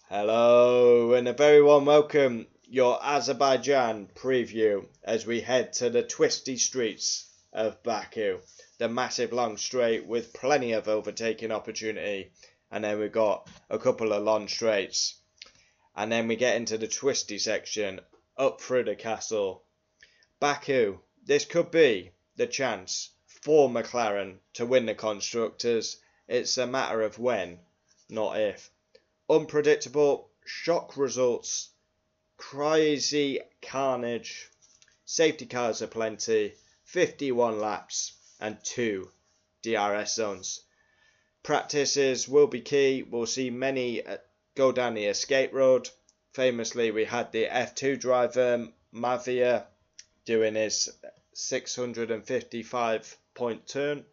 Hello and a very warm welcome, your Azerbaijan preview as we head to the twisty streets of Baku. The massive long straight with plenty of overtaking opportunity, and then we've got a couple of long straights. And then we get into the twisty section, up through the castle. Baku, this could be the chance for Mclaren to win the Constructors. It's a matter of when, not if. Unpredictable, shock results, crazy carnage, safety cars aplenty, 51 laps and 2 DRS zones. Practices will be key. We'll see many go down the escape road. Famously, we had the F2 driver, Mavia, doing his 655 point turn.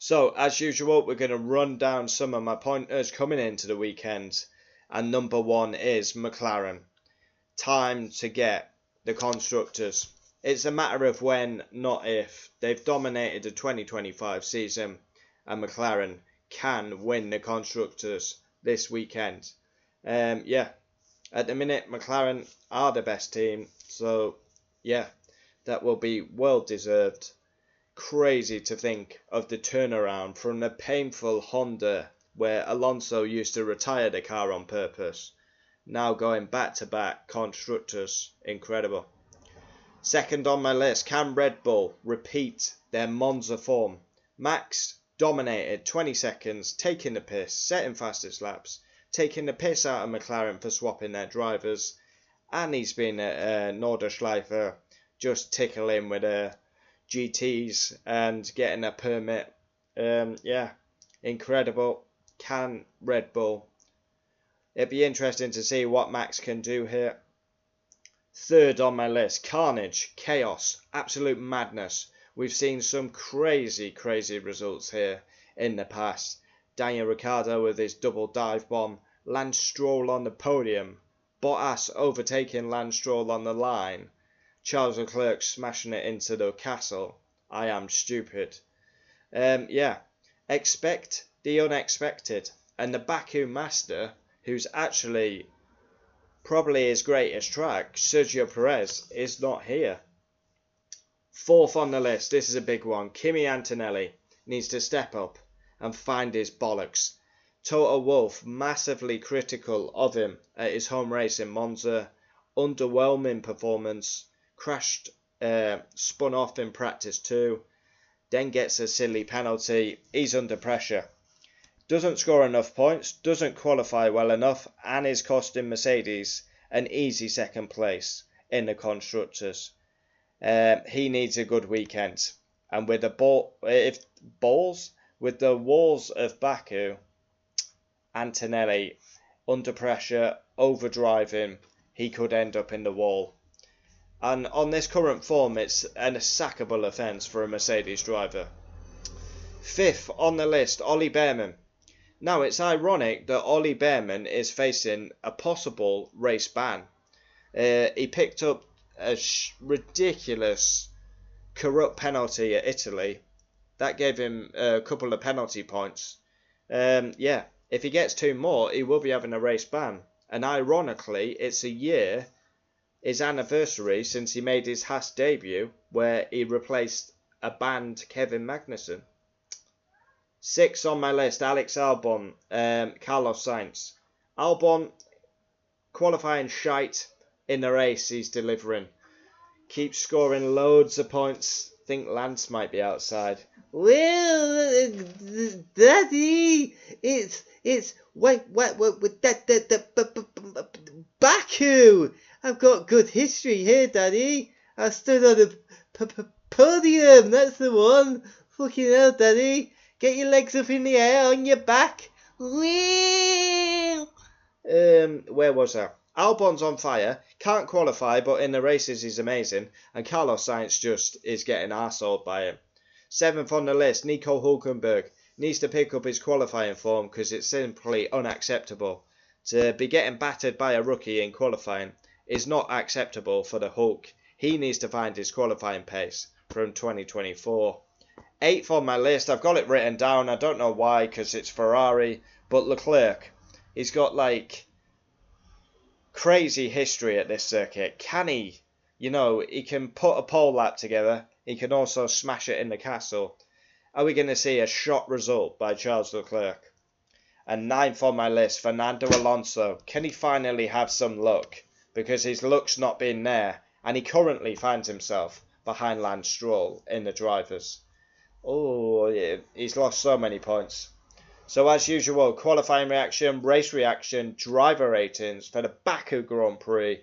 So, as usual, we're going to run down some of my pointers coming into the weekend. And number one is Mclaren. Time to get the Constructors. It's a matter of when, not if. They've dominated the 2025 season. And Mclaren can win the Constructors this weekend. At the minute, McLaren are the best team. So, that will be well deserved. Crazy to think of the turnaround from the painful Honda where Alonso used to retire the car on purpose. Now going back-to-back Constructors. Incredible. Second on my list, can Red Bull repeat their Monza form? Max dominated 20 seconds, taking the piss, setting fastest laps, taking the piss out of McLaren for swapping their drivers, and he's been at Nordschleife just tickling with GTs and getting a permit. Incredible. Can Red Bull? It'd be interesting to see what Max can do here. Third on my list, carnage, chaos, absolute madness. We've seen some crazy results here in the past. Daniel Ricciardo with his double dive bomb, Lance Stroll on the podium, Bottas overtaking Lance Stroll on the line, Charles Leclerc smashing it into the castle. I am stupid. Expect the unexpected. And the Baku master, who's actually probably his greatest track, Sergio Perez, is not here. Fourth on the list, this is a big one. Kimi Antonelli needs to step up and find his bollocks. Toto Wolff massively critical of him at his home race in Monza. Underwhelming performance. Crashed, spun off in practice too. Then gets a silly penalty. He's under pressure. Doesn't score enough points. Doesn't qualify well enough. And is costing Mercedes an easy second place in the Constructors. He needs a good weekend. And with the walls of Baku, Antonelli under pressure, overdriving, he could end up in the wall. And on this current form, it's an sackable offence for a Mercedes driver. Fifth on the list, Ollie Behrman. Now, it's ironic that Ollie Behrman is facing a possible race ban. He picked up a ridiculous corrupt penalty at Italy. That gave him a couple of penalty points. If he gets 2 more, he will be having a race ban. And ironically, it's his anniversary since he made his Haas debut, where he replaced a banned Kevin Magnussen. 6 on my list, Alex Albon, Carlos Sainz. Albon, qualifying shite. In the race, he's delivering. Keeps scoring loads of points. Think Lance might be outside. Well, Daddy, it's Baku. I've got good history here, Daddy. I stood on the podium. That's the one. Fucking hell, Daddy. Get your legs up in the air on your back. Where was I? Albon's on fire. Can't qualify, but in the races he's amazing. And Carlos Sainz just is getting arseholed by him. 7th on the list, Nico Hülkenberg. Needs to pick up his qualifying form because it's simply unacceptable. To be getting battered by a rookie in qualifying is not acceptable for the Hulk. He needs to find his qualifying pace from 2024. 8th on my list, I've got it written down. I don't know why because it's Ferrari, but Leclerc. He's got like crazy history at this circuit. Can he? He can put a pole lap together. He can also smash it in the castle. Are we going to see a shot result by Charles Leclerc? And ninth on my list, Fernando Alonso. Can he finally have some luck? Because his luck's not been there, and he currently finds himself behind Lance Stroll in the drivers. Oh, yeah, he's lost so many points. So as usual, qualifying reaction, race reaction, driver ratings for the Baku Grand Prix.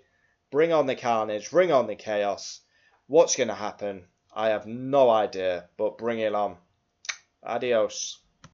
Bring on the carnage, bring on the chaos. What's going to happen? I have no idea, but bring it on. Adios.